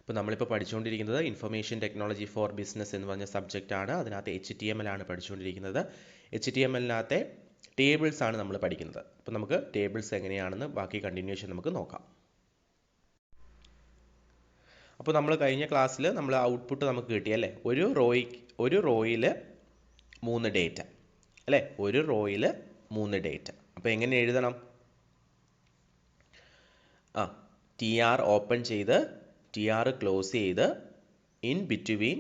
അപ്പോൾ നമ്മളിപ്പോൾ പഠിച്ചുകൊണ്ടിരിക്കുന്നത് ഇൻഫർമേഷൻ ടെക്നോളജി ഫോർ ബിസിനസ് എന്ന് പറഞ്ഞ സബ്ജക്റ്റാണ്. അതിനകത്ത് HTML ആണ് പഠിച്ചുകൊണ്ടിരിക്കുന്നത്. HTMLനകത്തെ ടേബിൾസ് ആണ് നമ്മൾ പഠിക്കുന്നത്. അപ്പോൾ നമുക്ക് ടേബിൾസ് എങ്ങനെയാണെന്ന് ബാക്കി കണ്ടിന്യൂഷൻ നമുക്ക് നോക്കാം. അപ്പോൾ നമ്മൾ കഴിഞ്ഞ ക്ലാസ്സിൽ നമ്മൾ ഔട്ട്പുട്ട് നമുക്ക് കിട്ടിയല്ലേ, ഒരു റോയിൽ 3 ഡേറ്റ അല്ലേ, ഒരു റോയിൽ 3 ഡേറ്റ. അപ്പോൾ എങ്ങനെ എഴുതണം? TR ഓപ്പൺ ചെയ്ത് TR ക്ലോസ് ചെയ്ത് ഇൻ ബിറ്റ്വീൻ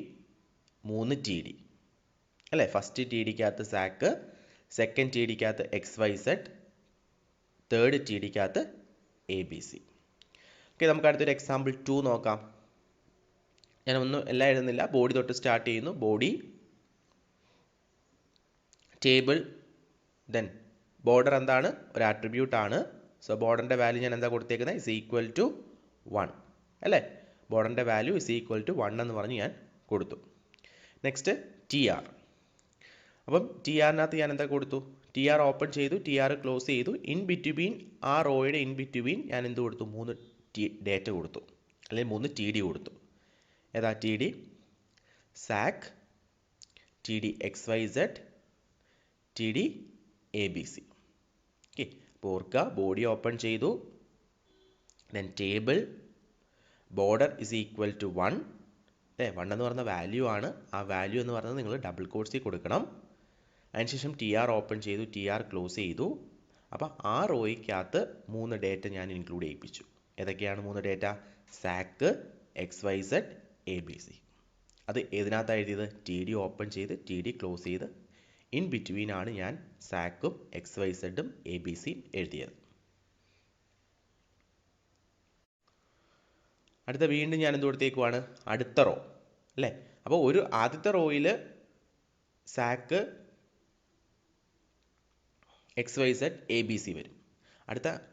3 TD അല്ലേ. ഫസ്റ്റ് TDക്കകത്ത് സാക്ക്, സെക്കൻഡ് TDക്കകത്ത് XYZ, തേർഡ് TDക്കകത്ത് ABC. ഓക്കെ, നമുക്ക് അടുത്തൊരു എക്സാമ്പിൾ 2 നോക്കാം. ഞാൻ ഒന്നും എല്ലാം എഴുതുന്നില്ല, ബോഡി തൊട്ട് സ്റ്റാർട്ട് ചെയ്യുന്നു. ബോഡി, ടേബിൾ, ദെൻ ബോർഡർ എന്താണ്? ഒരു ആട്രിബ്യൂട്ട് ആണ്. സോ ബോർഡറിൻ്റെ വാല്യൂ ഞാൻ എന്താ കൊടുത്തേക്കുന്നത്? ഇസ് ഈക്വൽ ടു 1 അല്ലേ. ബോർഡറിൻ്റെ വാല്യൂ ഇസ് ഈക്വൽ ടു 1 എന്ന് പറഞ്ഞ് ഞാൻ കൊടുത്തു. Next TR. അപ്പം TRനകത്ത് ഞാൻ എന്താ കൊടുത്തു? TR ഓപ്പൺ ചെയ്തു, TR ക്ലോസ് ചെയ്തു. ഇൻ ബിറ്റ്വീൻ, ആ റോയുടെ ഇൻ ബിറ്റ്വീൻ ഞാൻ എന്ത് കൊടുത്തു? 3 ഡേറ്റ കൊടുത്തു, അല്ലെങ്കിൽ 3 TD കൊടുത്തു. ഏതാ? TD സാക്ക്, TD XYZ, TD ABC. Okay, അപ്പോൾ ഓർക്കുക, ബോഡി ഓപ്പൺ ചെയ്തു, then table, border is equal to 1 അല്ലേ. 1 എന്ന് പറയുന്ന വാല്യൂ ആണ്. ആ വാല്യൂ എന്ന് പറയുന്നത് നിങ്ങൾ ഡബിൾ കോട്ട്സിൽ കൊടുക്കണം. അതിനുശേഷം TR ഓപ്പൺ ചെയ്തു, TR ക്ലോസ് ചെയ്തു. അപ്പോൾ ആ റോയ്ക്കകത്ത് 3 ഡേറ്റ ഞാൻ ഇൻക്ലൂഡ് ചെയ്യിപ്പിച്ചു. ഏതൊക്കെയാണ് 3 ഡേറ്റ? Sac, XYZ, ABC. അത് ഏതിനകത്താണ് എഴുതിയത്? TD ഓപ്പൺ ചെയ്ത് TD ക്ലോസ് ചെയ്ത് ഇൻ ബിറ്റ്വീൻ ആണ് ഞാൻ സാക്കും XYZും ABCയും എഴുതിയത്. അടുത്ത വീണ്ടും ഞാൻ എന്ത് കൊടുത്തേക്കുവാണ്? അടുത്ത റോ അല്ലേ. അപ്പോൾ ഒരു ആദ്യത്തെ റോയിൽ സാക്ക്, XYZ, ABC വരും.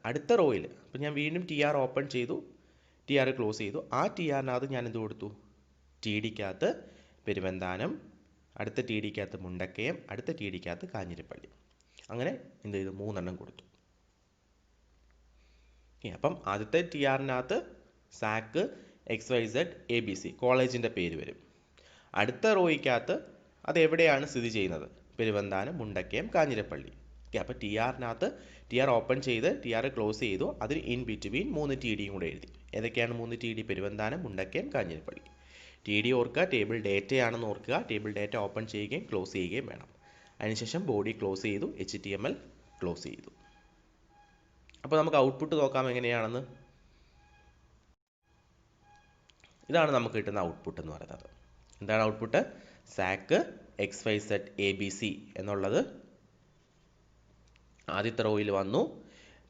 അടുത്ത റോയിൽ അപ്പോൾ ഞാൻ വീണ്ടും TR ഓപ്പൺ ചെയ്തു, TR ക്ലോസ് ചെയ്തു. ആ TRനകത്ത് ഞാൻ എന്ത് കൊടുത്തു? TDക്കകത്ത് പെരുവന്താനം, അടുത്ത TDക്കകത്ത് മുണ്ടക്കയം, അടുത്ത TDക്കകത്ത് കാഞ്ഞിരപ്പള്ളി. അങ്ങനെ എന്ത് ചെയ്തു? 3 എണ്ണം കൊടുത്തു. അപ്പം ആദ്യത്തെ TRനകത്ത് സാക്ക്, XYZ, ABC കോളേജിൻ്റെ പേര് വരും. അടുത്ത റോയ്ക്കകത്ത് അത് എവിടെയാണ് സ്ഥിതി ചെയ്യുന്നത്? പെരുവന്താനം, മുണ്ടക്കയം, കാഞ്ഞിരപ്പള്ളി. അപ്പോൾ TRനകത്ത് TR ഓപ്പൺ ചെയ്ത് TR ക്ലോസ് ചെയ്തു. അതിന് ഇൻ ബിറ്റ്വീൻ 3 TDയും കൂടെ എഴുതി. ഏതൊക്കെയാണ് 3 TD? പെരുവന്താനം, മുണ്ടക്കയം, കാഞ്ഞിരപ്പള്ളി. TD ഓർക്കുക, ടേബിൾ ഡേറ്റയാണെന്ന് ഓർക്കുക. ടേബിൾ ഡേറ്റ ഓപ്പൺ ചെയ്യുകയും ക്ലോസ് ചെയ്യുകയും വേണം. അതിനുശേഷം ബോഡി ക്ലോസ് ചെയ്തു, HTML ക്ലോസ് ചെയ്തു. അപ്പോൾ നമുക്ക് ഔട്ട്പുട്ട് നോക്കാം എങ്ങനെയാണെന്ന്. ഇതാണ് നമുക്ക് കിട്ടുന്ന ഔട്ട്പുട്ട് എന്ന് പറയുന്നത്. എന്താണ് ഔട്ട്പുട്ട്? സാക്ക്, XYZ, ABC എന്നുള്ളത് ആദ്യത്തെ റോയിൽ വന്നു.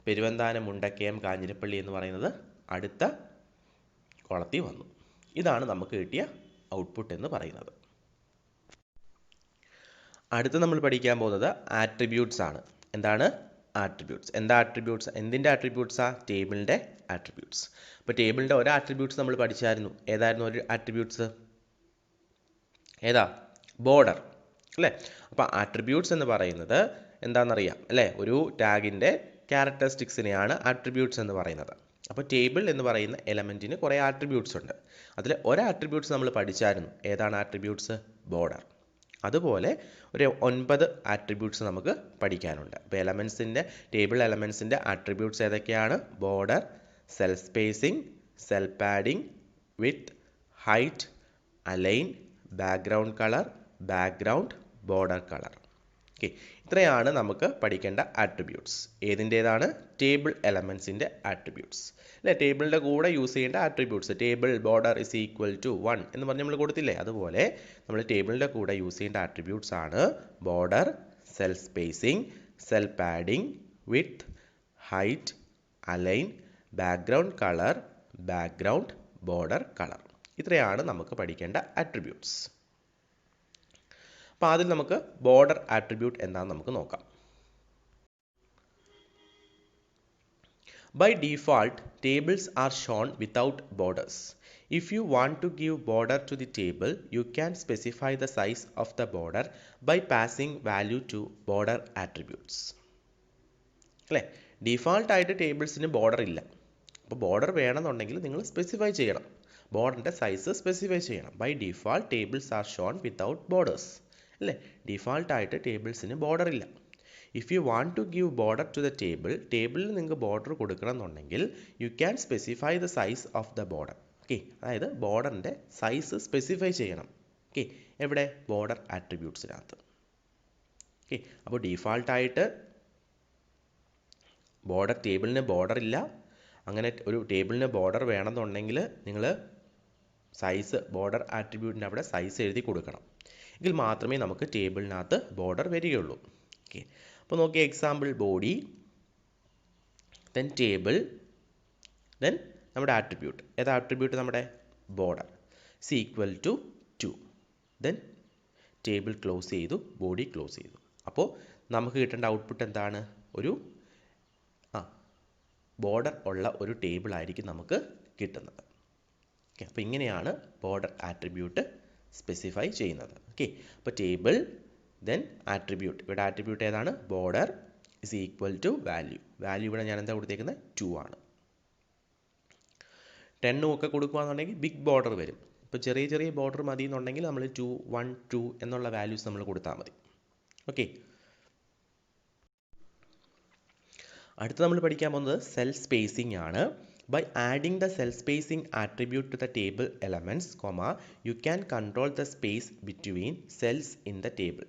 പെരുവന്താനം, മുണ്ടക്കയം, കാഞ്ഞിരപ്പള്ളി എന്ന് പറയുന്നത് അടുത്ത കോളത്തിൽ വന്നു. ഇതാണ് നമുക്ക് കിട്ടിയ ഔട്ട്പുട്ട് എന്ന് പറയുന്നത്. അടുത്ത് നമ്മൾ പഠിക്കാൻ പോകുന്നത് ആട്രിബ്യൂട്ട്സ് ആണ്. എന്താണ് ആട്രിബ്യൂട്ട്സ്? എന്താ ആട്രിബ്യൂട്ട്സ്? എന്തിൻ്റെ ആട്രിബ്യൂട്ട്സാ? ടേബിളിൻ്റെ ആട്രിബ്യൂട്ട്സ്. അപ്പോൾ ടേബിളിൻ്റെ ഒരു ആട്രിബ്യൂട്ട്സ് നമ്മൾ പഠിച്ചായിരുന്നു. ഏതായിരുന്നു ഒരു ആട്രിബ്യൂട്ട്സ്? ഏതാ? ബോർഡർ അല്ലേ. അപ്പോൾ ആട്രിബ്യൂട്ട്സ് എന്ന് പറയുന്നത് എന്താണെന്നറിയാം അല്ലേ. ഒരു ടാഗിൻ്റെ ക്യാരക്ടറിസ്റ്റിക്സിനെയാണ് ആട്രിബ്യൂട്ട്സ് എന്ന് പറയുന്നത്. അപ്പോൾ ടേബിൾ എന്ന് പറയുന്ന എലമെൻറ്റിന് കുറേ ആട്രിബ്യൂട്ട്സ് ഉണ്ട്. അതിൽ ഒരു ആട്രിബ്യൂട്ട്സ് നമ്മൾ പഠിച്ചായിരുന്നു. ഏതാണ് ആട്രിബ്യൂട്ട്സ്? ബോർഡർ. അതുപോലെ ഒരു 9 ആട്രിബ്യൂട്ട്സ് നമുക്ക് പഠിക്കാനുണ്ട്. അപ്പോൾ ടേബിൾ എലമെൻസിൻ്റെ ആട്രിബ്യൂട്ട്സ് ഏതൊക്കെയാണ്? Border, cell spacing, cell padding, width, height, align, background colour, background, border colour. Okay, ഇത്രയാണ് നമുക്ക് പഠിക്കേണ്ട ആട്രിബ്യൂട്ട്സ്. ഏതിൻ്റേതാണ്? ടേബിൾ എലമെൻസിൻ്റെ ആട്രിബ്യൂട്ട്സ് അല്ലേ. ടേബിളിൻ്റെ കൂടെ യൂസ് ചെയ്യേണ്ട attributes. Table border is equal to 1 എന്ന് പറഞ്ഞ് നമ്മൾ കൊടുത്തില്ലേ. അതുപോലെ നമ്മൾ ടേബിളിൻ്റെ കൂടെ യൂസ് ചെയ്യേണ്ട ആട്രിബ്യൂട്ട്സ് ആണ് border, cell spacing, cell padding, width, height, align, background colour, background, border colour. ഇത്രയാണ് നമുക്ക് പഠിക്കേണ്ട ആട്രിബ്യൂട്ട്സ്. അപ്പോൾ ആദ്യം നമുക്ക് ബോർഡർ ആട്രിബ്യൂട്ട് എന്താണെന്ന് നമുക്ക് നോക്കാം. By default, tables are shown without borders. If you want to give border to the table, you can specify the size of the border by passing value to border attributes. അല്ലേ, ഡീഫാൾട്ടായിട്ട് ടേബിൾസിന് border ഇല്ല. അപ്പോൾ border വേണമെന്നുണ്ടെങ്കിൽ നിങ്ങൾ specify ചെയ്യണം. ബോർഡറിൻ്റെ size specify ചെയ്യണം. By default tables are shown without borders അല്ലേ, ഡിഫാൾട്ടായിട്ട് ടേബിൾസിന് ബോർഡർ ഇല്ല. If you want to give border to the ടേബിളിൽ നിങ്ങൾക്ക് ബോർഡർ കൊടുക്കണം എന്നുണ്ടെങ്കിൽ you can specify the size of the border. Okay, അതായത് ബോർഡറിൻ്റെ സൈസ് സ്പെസിഫൈ ചെയ്യണം. ഓക്കെ, എവിടെ? ബോർഡർ ആട്രിബ്യൂട്ട്സിനകത്ത്. ഓക്കെ, അപ്പോൾ ഡിഫാൾട്ടായിട്ട് ടേബിളിന് ബോർഡർ ഇല്ല. അങ്ങനെ ഒരു ടേബിളിന് ബോർഡർ വേണമെന്നുണ്ടെങ്കിൽ നിങ്ങൾ ബോർഡർ ആട്രിബ്യൂട്ടിൻ്റെ അവിടെ സൈസ് എഴുതി കൊടുക്കണം. എങ്കിൽ മാത്രമേ നമുക്ക് ടേബിളിനകത്ത് ബോർഡർ വരികയുള്ളൂ. ഓക്കെ, അപ്പോൾ നോക്കിയ example body, then table, then നമ്മുടെ ആട്രിബ്യൂട്ട്. ഏതാ ആട്രിബ്യൂട്ട്? നമ്മുടെ border is equal to 2. Then table close ചെയ്തു, ബോഡി ക്ലോസ് ചെയ്തു. അപ്പോൾ നമുക്ക് കിട്ടേണ്ട ഔട്ട്പുട്ട് എന്താണ്? ഒരു ബോർഡർ ഉള്ള ഒരു ടേബിൾ ആയിരിക്കും നമുക്ക് കിട്ടുന്നത്. ഓക്കെ, അപ്പോൾ ഇങ്ങനെയാണ് ബോർഡർ ആട്രിബ്യൂട്ട് സ്പെസിഫൈ ചെയ്യുന്നത്. ഓക്കെ, അപ്പോൾ ടേബിൾ, ദെൻ ആട്രിബ്യൂട്ട്. ഇവിടെ ആട്രിബ്യൂട്ട് ഏതാണ്? Border is equal to value. Value ഇവിടെ ഞാൻ എന്താ കൊടുത്തേക്കുന്നത്? 2 ആണ്. 10 ഒക്കെ കൊടുക്കുകയാണെന്നുണ്ടെങ്കിൽ ബിഗ് ബോർഡർ വരും. ഇപ്പോൾ ചെറിയ ചെറിയ ബോർഡർ മതി എന്നുണ്ടെങ്കിൽ നമ്മൾ 2, 1, 2 എന്നുള്ള വാല്യൂസ് നമ്മൾ കൊടുത്താൽ മതി. ഓക്കെ, അടുത്ത നമ്മൾ പഠിക്കാൻ പോകുന്നത് സെൽ സ്പേസിംഗ് ആണ്. By adding the cell spacing attribute to the table elements, you can control the space between cells in the table.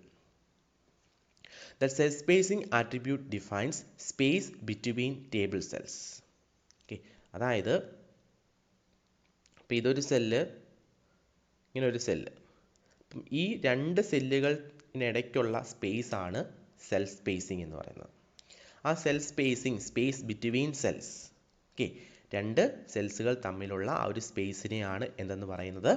The cell spacing attribute defines space between table cells. Okay, അതായത് ഇപ്പോൾ ഇതൊരു cell, ഇങ്ങനെ ഒരു cell. അപ്പം ഈ രണ്ട് സെല്ലുകളിനിടയ്ക്കുള്ള space ആണ് cell spacing എന്ന് പറയുന്നത്. ആ cell space between cells. Okay, രണ്ട് സെൽസുകൾ തമ്മിലുള്ള ആ ഒരു സ്പേസിനെയാണ് എന്തെന്ന് പറയുന്നത്?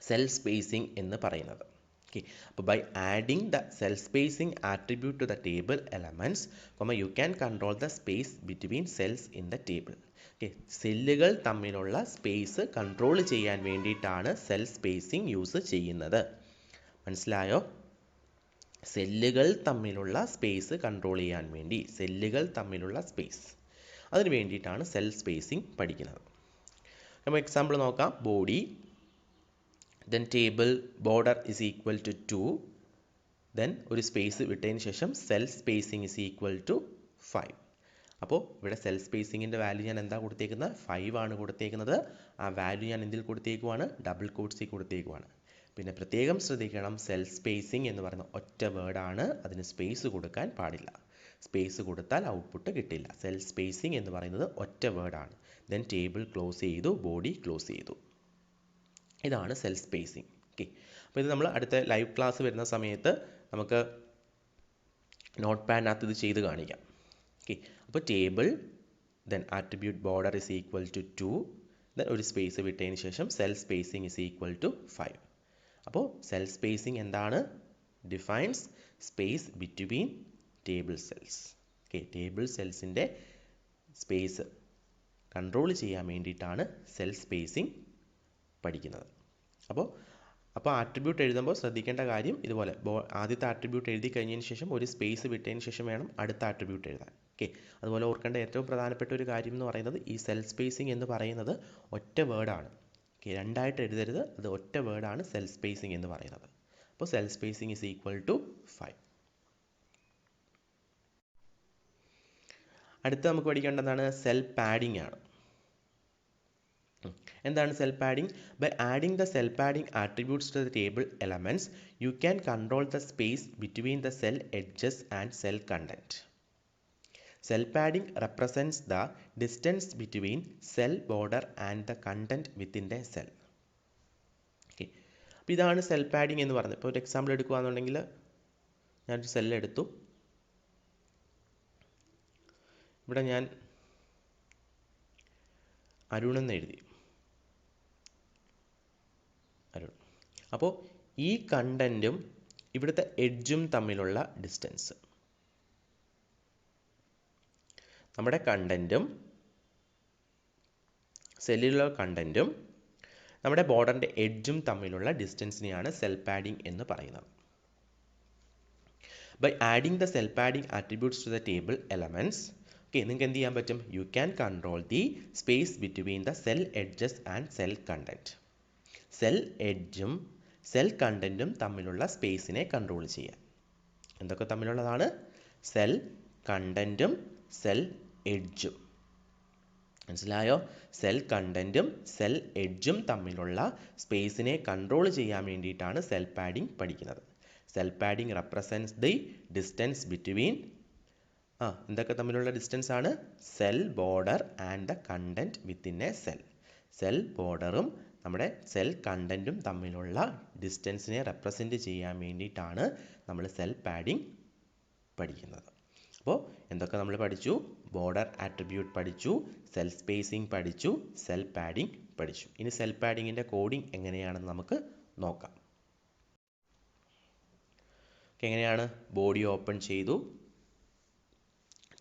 സെൽ സ്പേസിംഗ് എന്ന് പറയുന്നത്. Okay, അപ്പോൾ by adding the cell spacing attribute to the table elements, you can control the space between cells in the table. Okay, സെല്ലുകൾ തമ്മിലുള്ള സ്പേസ് കൺട്രോൾ ചെയ്യാൻ വേണ്ടിയിട്ടാണ് സെൽ സ്പേസിംഗ് യൂസ് ചെയ്യുന്നത്. മനസ്സിലായോ? സെല്ലുകൾ തമ്മിലുള്ള സ്പേസ് കൺട്രോൾ ചെയ്യാൻ വേണ്ടി, അതിന് വേണ്ടിയിട്ടാണ് സെൽ സ്പേസിംഗ് പഠിക്കുന്നത്. നമ്മൾ എക്സാമ്പിൾ നോക്കാം. Body, then table border is equal to 2, then ഒരു സ്പേസ് വിട്ടതിന് ശേഷം cell spacing is equal to 5. അപ്പോൾ ഇവിടെ സെൽ സ്പേസിങ്ങിൻ്റെ വാല്യൂ ഞാൻ എന്താ കൊടുത്തേക്കുന്നത്? 5 ആണ് കൊടുത്തേക്കുന്നത്. ആ വാല്യൂ ഞാൻ എന്തിൽ കൊടുത്തേക്കുവാണ്? ഡബിൾ കോട്ട്സിൽ കൊടുത്തേക്കുവാണ്. പിന്നെ പ്രത്യേകം ശ്രദ്ധിക്കണം, സെൽ സ്പേസിംഗ് എന്ന് പറയുന്ന ഒറ്റ വേർഡാണ്, അതിന് സ്പേസ് കൊടുക്കാൻ പാടില്ല. സ്പേസ് കൊടുത്താൽ ഔട്ട്പുട്ട് കിട്ടില്ല. സെൽ സ്പേസിംഗ് എന്ന് പറയുന്നത് ഒറ്റ വേർഡാണ്. ദെൻ ടേബിൾ ക്ലോസ് ചെയ്തു, ബോഡി ക്ലോസ് ചെയ്തു. ഇതാണ് സെൽ സ്പേസിംഗ്. ഓക്കെ, അപ്പോൾ ഇത് നമ്മൾ അടുത്ത ലൈവ് ക്ലാസ് വരുന്ന സമയത്ത് നമുക്ക് നോട്ട് പാഡിനകത്ത് ഇത് ചെയ്ത് കാണിക്കാം. ഓക്കെ, അപ്പോൾ table, then attribute border is equal to 2, then ഒരു സ്പേസ് വിട്ടതിന് ശേഷം cell spacing is equal to 5. അപ്പോൾ സെൽ സ്പേസിംഗ് എന്താണ്? Defines space between table cells. Okay, table സെൽസിൻ്റെ സ്പേസ് കൺട്രോൾ ചെയ്യാൻ വേണ്ടിയിട്ടാണ് സെൽ സ്പേസിംഗ് പഠിക്കുന്നത്. അപ്പോൾ ആട്രിബ്യൂട്ട് എഴുതുമ്പോൾ ശ്രദ്ധിക്കേണ്ട കാര്യം ഇതുപോലെ ആദ്യത്തെ ആട്രിബ്യൂട്ട് എഴുതി കഴിഞ്ഞതിന് ശേഷം ഒരു സ്പേസ് വിട്ടതിന് ശേഷം വേണം അടുത്ത ആട്രിബ്യൂട്ട് എഴുതാൻ. ഓക്കെ, അതുപോലെ ഓർക്കേണ്ട ഏറ്റവും പ്രധാനപ്പെട്ട ഒരു കാര്യം എന്ന് പറയുന്നത് ഈ സെൽ സ്പേസിംഗ് എന്ന് പറയുന്നത് ഒറ്റ വേർഡാണ്. ഓക്കെ, രണ്ടായിട്ട് എഴുതരുത്, അത് ഒറ്റ വേർഡാണ് സെൽ സ്പേസിംഗ് എന്ന് പറയുന്നത്. അപ്പോൾ cell spacing is equal to 5. അടുത്ത നമുക്ക് പഠിക്കേണ്ടതാണ് സെൽ പാഡിംഗ് ആണ്. എന്താണ് cell padding? By adding the cell padding attributes to the table elements, you can control the space between the cell edges and cell content. Cell padding represents the distance between cell border and the content within the cell. Okay, അപ്പോൾ ഇതാണ് cell padding എന്ന് പറയുന്നത്. ഇപ്പോൾ ഒരു example എടുക്കുകയാണെന്നുണ്ടെങ്കിൽ ഞാനൊരു cell എടുത്തു. ഇവിടെ ഞാൻ അരുൺ എന്ന് എഴുതി. അപ്പോൾ ഈ കണ്ടൻറ്റും ഇവിടുത്തെ എഡ്ജും തമ്മിലുള്ള ഡിസ്റ്റൻസ്, നമ്മുടെ കണ്ടൻറ്റും സെല്ലിലുള്ള കണ്ടൻറ്റും നമ്മുടെ ബോർഡറിൻ്റെ എഡ്ജും തമ്മിലുള്ള ഡിസ്റ്റൻസിനെയാണ് സെൽ പാഡിംഗ് എന്ന് പറയുന്നത്. By adding the cell padding attributes to the table elements, okay, നിങ്ങൾക്ക് എന്ത് ചെയ്യാൻ പറ്റും? You can control the space between the cell edges and cell content. Cell എഡ്ജും സെൽ കണ്ടൻറ്റും തമ്മിലുള്ള സ്പേസിനെ കൺട്രോൾ ചെയ്യാൻ. എന്തൊക്കെ തമ്മിലുള്ളതാണ്? Cell കണ്ടൻറ്റും cell എഡ്ജും. മനസ്സിലായോ? സെൽ കണ്ടൻറ്റും സെൽ എഡ്ജും തമ്മിലുള്ള സ്പേസിനെ കൺട്രോൾ ചെയ്യാൻ വേണ്ടിയിട്ടാണ് സെൽ പാഡിംഗ് പഠിക്കുന്നത്. Cell padding represents the distance between എന്തൊക്കെ തമ്മിലുള്ള ഡിസ്റ്റൻസ് ആണ്? Cell border and the content within a cell. Cell ബോർഡറും നമ്മുടെ സെൽ കണ്ടൻറ്റും തമ്മിലുള്ള ഡിസ്റ്റൻസിനെ റെപ്രസെൻറ്റ് ചെയ്യാൻ വേണ്ടിയിട്ടാണ് നമ്മൾ സെൽ പാഡിംഗ് പഠിക്കുന്നത്. അപ്പോൾ എന്തൊക്കെ നമ്മൾ പഠിച്ചു? ബോർഡർ ആട്രിബ്യൂട്ട് പഠിച്ചു, സെൽ സ്പേസിംഗ് പഠിച്ചു, സെൽ പാഡിംഗ് പഠിച്ചു. ഇനി സെൽ പാഡിങ്ങിൻ്റെ കോഡിംഗ് എങ്ങനെയാണെന്ന് നമുക്ക് നോക്കാം. എങ്ങനെയാണ്? ബോഡി ഓപ്പൺ ചെയ്തു,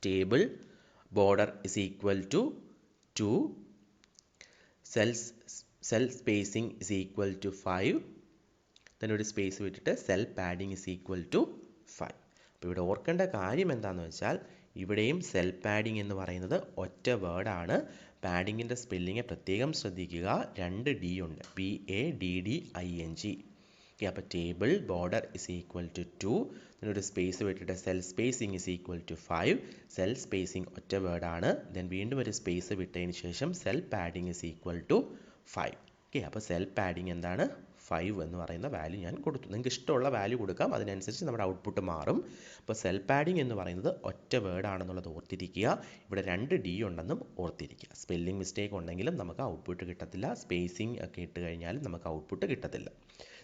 table border is equal to 2, cell spacing is equal to 5, then ഒരു സ്പേസ് വിട്ടിട്ട് cell padding is equal to 5. അപ്പോൾ ഇവിടെ ഓർക്കേണ്ട കാര്യം എന്താണെന്ന് വെച്ചാൽ ഇവിടെയും സെൽ പാഡിംഗ് എന്ന് പറയുന്നത് ഒറ്റ വേർഡാണ്. പാഡിങ്ങിൻ്റെ സ്പെല്ലിങ് പ്രത്യേകം ശ്രദ്ധിക്കുക. 2 D ഉണ്ട്, PADDING. ഓക്കെ, അപ്പോൾ table border is equal to 2, ഒരു സ്പേസ് വിട്ടിട്ട് cell spacing is equal to 5. Cell spacing ഒറ്റ വേർഡാണ്. ദെൻ വീണ്ടും ഒരു സ്പേസ് വിട്ടതിന് ശേഷം cell padding is equal to 5. Okay, അപ്പോൾ സെൽ പാഡിംഗ് എന്താണ്? 5 എന്ന് പറയുന്ന വാല്യൂ ഞാൻ കൊടുത്തു. നിങ്ങൾക്ക് ഇഷ്ടമുള്ള വാല്യൂ കൊടുക്കാം, അതിനനുസരിച്ച് നമ്മുടെ ഔട്ട്പുട്ട് മാറും. അപ്പോൾ സെൽ പാഡിംഗ് എന്ന് പറയുന്നത് ഒറ്റ വേർഡ് ആണെന്നുള്ളത് ഓർത്തിരിക്കുക. ഇവിടെ 2 D ഉണ്ടെന്നും ഓർത്തിരിക്കുക. സ്പെല്ലിംഗ് മിസ്റ്റേക്ക് ഉണ്ടെങ്കിലും നമുക്ക് ഔട്ട്പുട്ട് കിട്ടത്തില്ല. സ്പേസിംഗ് ഒക്കെ ഇട്ട് കഴിഞ്ഞാലും നമുക്ക് ഔട്ട്പുട്ട് കിട്ടത്തില്ല.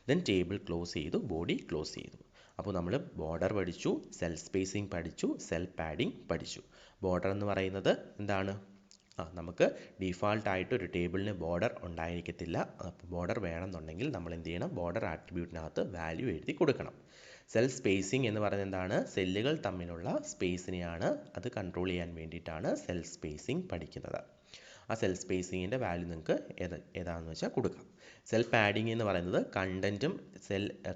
ദെൻ ടേബിൾ ക്ലോസ് ചെയ്തു, ബോഡി ക്ലോസ് ചെയ്തു. അപ്പോൾ നമ്മൾ ബോർഡർ പഠിച്ചു, സെൽ സ്പേസിംഗ് പഠിച്ചു, സെൽ പാഡിംഗ് പഠിച്ചു. ബോർഡർ എന്ന് പറയുന്നത് എന്താണ്? നമുക്ക് ഡീഫാൾട്ടായിട്ട് ഒരു ടേബിളിന് ബോർഡർ ഉണ്ടായിരിക്കത്തില്ല. അപ്പോൾ ബോർഡർ വേണമെന്നുണ്ടെങ്കിൽ നമ്മൾ എന്ത് ചെയ്യണം? ബോർഡർ ആട്രിബ്യൂട്ടിനകത്ത് വാല്യൂ എഴുതി കൊടുക്കണം. സെൽ സ്പേസിംഗ് എന്ന് പറയുന്നത് എന്താണ്? സെല്ലുകൾ തമ്മിലുള്ള സ്പേസിനെയാണ്, അത് കൺട്രോൾ ചെയ്യാൻ വേണ്ടിയിട്ടാണ് സെൽ സ്പേസിംഗ് പഠിക്കുന്നത്. ആ സെൽ സ്പേസിങ്ങിൻ്റെ വാല്യൂ നിങ്ങൾക്ക് ഏതാണെന്ന് വെച്ചാൽ കൊടുക്കാം. സെൽ പാഡിംഗ് എന്ന് പറയുന്നത്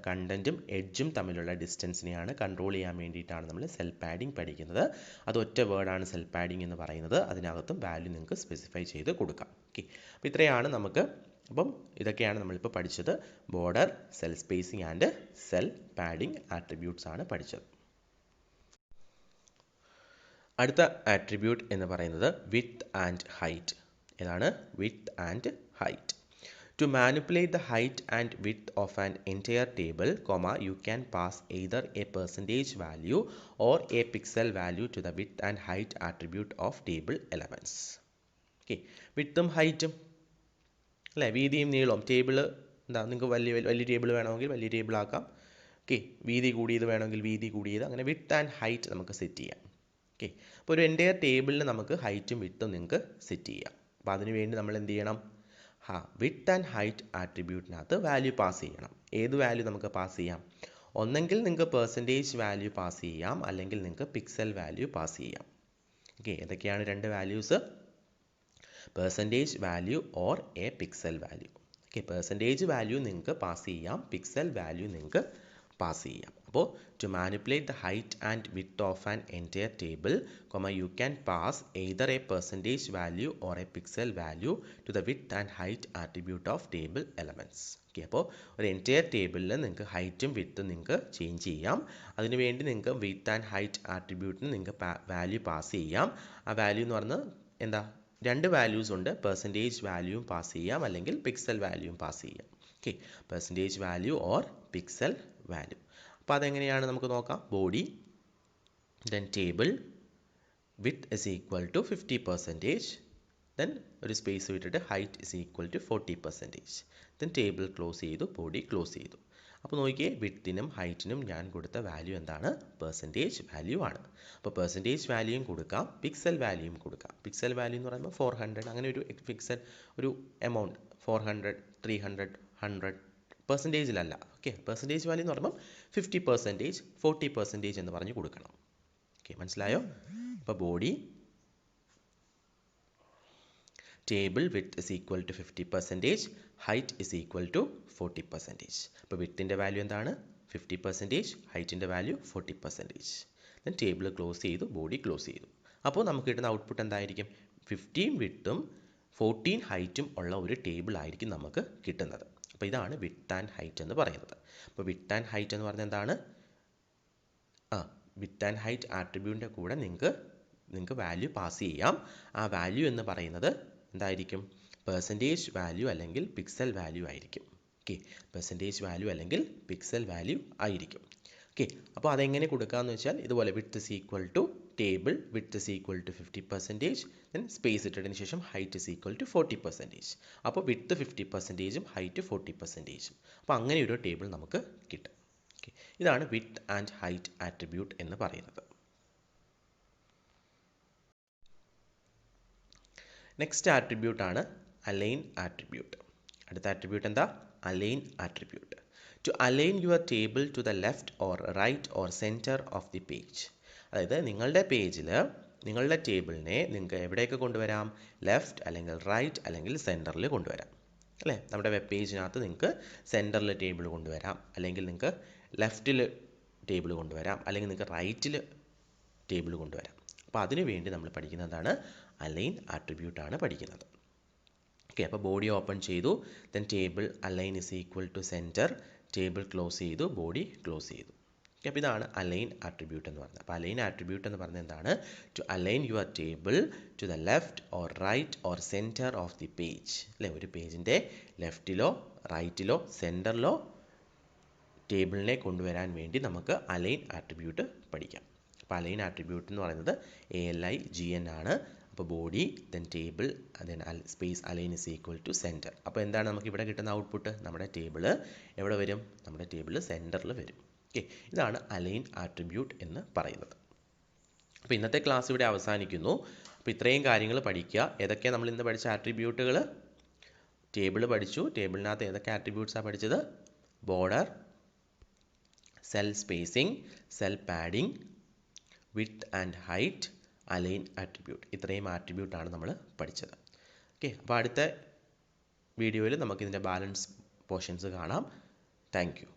കണ്ടൻറ്റും എഡ്ജും തമ്മിലുള്ള ഡിസ്റ്റൻസിനെയാണ് കൺട്രോൾ ചെയ്യാൻ വേണ്ടിയിട്ടാണ് നമ്മൾ സെൽ പാഡിംഗ് പഠിക്കുന്നത്. അത് ഒറ്റ വേർഡാണ് സെൽ പാഡിംഗ് എന്ന് പറയുന്നത്. അതിനകത്തും വാല്യൂ നിങ്ങൾക്ക് സ്പെസിഫൈ ചെയ്ത് കൊടുക്കാം. ഓക്കെ, അപ്പോൾ ഇത്രയാണ് നമുക്ക്. അപ്പം ഇതൊക്കെയാണ് നമ്മളിപ്പോൾ പഠിച്ചത്. Border, cell spacing and cell padding attributes ആണ് പഠിച്ചത്. അടുത്ത ആട്രിബ്യൂട്ട് എന്ന് പറയുന്നത് വിഡ്ത്ത് ആൻഡ് ഹൈറ്റ്. ഏതാണ്? Width and height. To manipulate the height and width of an entire table, you can pass either a percentage value or a pixel value to the width and height attribute of table elements. Okay, widthും ഹൈറ്റും അല്ലേ, വീതിയും നീളവും. Table നിങ്ങൾക്ക് വലിയ table വേണമെങ്കിൽ വലിയ table ആക്കാം. Okay, വീതി കൂടിയത് വേണമെങ്കിൽ വീതി കൂടിയത്, അങ്ങനെ വിഡ്ത്ത് ആൻഡ് ഹൈറ്റ് നമുക്ക് സെറ്റ് ചെയ്യാം. ഓക്കെ, അപ്പോൾ ഒരു എൻ്റയർ ടേബിളിന് നമുക്ക് ഹൈറ്റും വിഡ്ത്തും നിങ്ങൾക്ക് സെറ്റ് ചെയ്യാം. അപ്പോൾ അതിന് വേണ്ടി നമ്മൾ എന്ത് ചെയ്യണം? വിഡ്ത്ത് ആൻഡ് ഹൈറ്റ് ആട്രിബ്യൂട്ടിനകത്ത് വാല്യൂ പാസ് ചെയ്യണം. ഏത് വാല്യൂ നമുക്ക് പാസ് ചെയ്യാം? ഒന്നെങ്കിൽ നിങ്ങൾക്ക് പെർസെൻറ്റേജ് വാല്യൂ പാസ് ചെയ്യാം, അല്ലെങ്കിൽ നിങ്ങൾക്ക് പിക്സൽ വാല്യൂ പാസ് ചെയ്യാം. ഓക്കെ, ഏതൊക്കെയാണ് 2 values? Percentage value or A pixel value. Okay, percentage value നിങ്ങൾക്ക് പാസ് ചെയ്യാം, പിക്സൽ വാല്യൂ നിങ്ങൾക്ക് പാസ് ചെയ്യാം. അപ്പോൾ to manipulate the height and width of an entire table, you can pass either a percentage value or a pixel value to the width and height attribute of table elements. Okay, അപ്പോൾ ഒരു entire ടേബിളിൽ നിങ്ങൾക്ക് ഹൈറ്റും വിഡ്ത്തും നിങ്ങൾക്ക് change ചെയ്യാം. അതിനുവേണ്ടി നിങ്ങൾക്ക് width and height ആട്രിബ്യൂട്ടിന് നിങ്ങൾക്ക് വാല്യൂ പാസ് ചെയ്യാം. ആ വാല്യൂ എന്ന് പറഞ്ഞാൽ എന്താ? 2 വാല്യൂസ് ഉണ്ട്. പെർസെൻറ്റേജ് വാല്യൂവും പാസ് ചെയ്യാം, അല്ലെങ്കിൽ പിക്സൽ വാല്യൂവും പാസ് ചെയ്യാം. Okay, percentage value or pixel value. അപ്പോൾ അതെങ്ങനെയാണ് നമുക്ക് നോക്കാം. Body, then table, width is equal to 50%, then ഒരു സ്പേസ് വിട്ടിട്ട് height is equal to 40%, then table close ചെയ്തു, ബോഡി ക്ലോസ് ചെയ്തു. അപ്പോൾ നോക്കിയേ, വിഡ്ത്തിനും ഹൈറ്റിനും ഞാൻ കൊടുത്ത വാല്യൂ എന്താണ്? പെർസെൻറ്റേജ് വാല്യൂ ആണ്. അപ്പോൾ പെർസെൻറ്റേജ് വാല്യൂയും കൊടുക്കാം, പിക്സൽ വാല്യൂയും കൊടുക്കാം. പിക്സൽ വാല്യൂ എന്ന് പറയുമ്പോൾ 400, അങ്ങനെ ഒരു ഫിക്സഡ് ഒരു എമൗണ്ട്, 400, 300, 100 പെർസെൻറ്റേജിലല്ല. ഓക്കെ, പെർസെൻറ്റേജ് വാല്യൂ എന്ന് പറയുമ്പോൾ 50%, 40% എന്ന് പറഞ്ഞ് കൊടുക്കണം. ഓക്കെ, മനസ്സിലായോ? അപ്പോൾ body, table width is equal to 50%, height is equal to 40%. അപ്പോൾ വിഡ്ത്തിൻ്റെ വാല്യൂ എന്താണ്? 50%, ഹൈറ്റിൻ്റെ വാല്യൂ 40%. ദെൻ ടേബിൾ ക്ലോസ് ചെയ്തു, ബോഡി ക്ലോസ് ചെയ്തു. അപ്പോൾ നമുക്ക് കിട്ടുന്ന ഔട്ട്പുട്ട് എന്തായിരിക്കും? 15 വിഡ്ത്തും 14 ഹൈറ്റും ഉള്ള ഒരു ടേബിൾ ആയിരിക്കും നമുക്ക് കിട്ടുന്നത്. അപ്പോൾ ഇതാണ് വിഡ്ത്ത് ആൻഡ് ഹൈറ്റ് എന്ന് പറയുന്നത്. അപ്പോൾ വിഡ്ത്ത് ആൻഡ് ഹൈറ്റ് എന്ന് പറഞ്ഞാൽ എന്താണ്? വിഡ്ത്ത് ആൻഡ് ഹൈറ്റ് ആട്രിബ്യൂട്ടിൻ്റെ കൂടെ നിങ്ങൾക്ക് വാല്യൂ പാസ് ചെയ്യാം. ആ വാല്യൂ എന്ന് പറയുന്നത് എന്തായിരിക്കും? പെർസെൻറ്റേജ് വാല്യൂ അല്ലെങ്കിൽ പിക്സൽ വാല്യൂ ആയിരിക്കും. ഓക്കെ, പെർസെൻറ്റേജ് വാല്യൂ അല്ലെങ്കിൽ പിക്സൽ വാല്യൂ ആയിരിക്കും. ഓക്കെ, അപ്പോൾ അതെങ്ങനെ കൊടുക്കാമെന്ന് വെച്ചാൽ ഇതുപോലെ width is equal to table width is equal to 50%, then space ഇട്ടതിന് ശേഷം ഹൈറ്റ് ഇസ് ഈക്വൽ ടു 40%. അപ്പോൾ വിഡ്ത്ത് 50%ഉം ഹൈറ്റ് 40%. അപ്പോൾ അങ്ങനെ ഒരു ടേബിൾ നമുക്ക് കിട്ടും. ഓക്കെ, ഇതാണ് വിഡ്ത്ത് ആൻഡ് ഹൈറ്റ് ആട്രിബ്യൂട്ട് എന്ന് പറയുന്നത്. നെക്സ്റ്റ് ആട്രിബ്യൂട്ട് ആണ് അലൈൻ ആട്രിബ്യൂട്ട്. അടുത്ത ആട്രിബ്യൂട്ട് എന്താ? Align attribute. To align your table to the left or right or centre of the page. അതായത് നിങ്ങളുടെ പേജിൽ നിങ്ങളുടെ ടേബിളിനെ നിങ്ങൾക്ക് എവിടെയൊക്കെ കൊണ്ടുവരാം? ലെഫ്റ്റ് അല്ലെങ്കിൽ റൈറ്റ് അല്ലെങ്കിൽ സെൻറ്ററിൽ കൊണ്ടുവരാം അല്ലേ? നമ്മുടെ വെബ് പേജിനകത്ത് നിങ്ങൾക്ക് സെൻറ്ററിൽ ടേബിൾ കൊണ്ടുവരാം, അല്ലെങ്കിൽ നിങ്ങൾക്ക് ലെഫ്റ്റിൽ ടേബിൾ കൊണ്ടുവരാം, അല്ലെങ്കിൽ നിങ്ങൾക്ക് റൈറ്റിൽ ടേബിൾ കൊണ്ടുവരാം. അപ്പോൾ അതിനു വേണ്ടി നമ്മൾ പഠിക്കുന്നതാണ് അലൈൻ ആട്രിബ്യൂട്ടാണ് പഠിക്കുന്നത്. ഓക്കെ, അപ്പോൾ ബോഡി ഓപ്പൺ ചെയ്തു, then table align is equal to centre, table close ചെയ്തു, ബോഡി ക്ലോസ് ചെയ്തു. ഓക്കെ, അപ്പോൾ ഇതാണ് അലൈൻ ആട്രിബ്യൂട്ട് എന്ന് പറയുന്നത്. അപ്പോൾ അലൈൻ ആട്രിബ്യൂട്ട് എന്ന് പറയുന്നത് എന്താണ്? To align your table to the left or right or centre of the page അല്ലേ? ഒരു പേജിൻ്റെ ലെഫ്റ്റിലോ റൈറ്റിലോ സെൻറ്ററിലോ ടേബിളിനെ കൊണ്ടുവരാൻ വേണ്ടി നമുക്ക് അലൈൻ ആട്രിബ്യൂട്ട് പഠിക്കാം. അപ്പോൾ അലൈൻ ആട്രിബ്യൂട്ട് എന്ന് പറയുന്നത് ALIGN ആണ്. അപ്പോൾ body, then table, then space align is equal to centre. അപ്പോൾ എന്താണ് നമുക്ക് ഇവിടെ കിട്ടുന്ന ഔട്ട്പുട്ട്? നമ്മുടെ ടേബിൾ എവിടെ വരും? നമ്മുടെ ടേബിൾ സെൻറ്ററിൽ വരും. ഓക്കെ, ഇതാണ് അലൈൻ ആട്രിബ്യൂട്ട് എന്ന് പറയുന്നത്. അപ്പോൾ ഇന്നത്തെ ക്ലാസ് ഇവിടെ അവസാനിക്കുന്നു. അപ്പോൾ ഇത്രയും കാര്യങ്ങൾ പഠിക്കുക. ഏതൊക്കെയാണ് നമ്മൾ ഇന്ന് പഠിച്ച ആട്രിബ്യൂട്ടുകൾ? ടേബിൾ പഠിച്ചു. ടേബിളിനകത്ത് ഏതൊക്കെ ആട്രിബ്യൂട്ട്സാണ് പഠിച്ചത്? Border, cell spacing, cell padding, width and height, align attribute. ഇത്രയും ആട്രിബ്യൂട്ടാണ് നമ്മൾ പഠിച്ചത്. ഓക്കെ, അപ്പോൾ അടുത്ത വീഡിയോയിൽ നമുക്കിതിൻ്റെ ബാലൻസ് പോർഷൻസ് കാണാം. Thank U.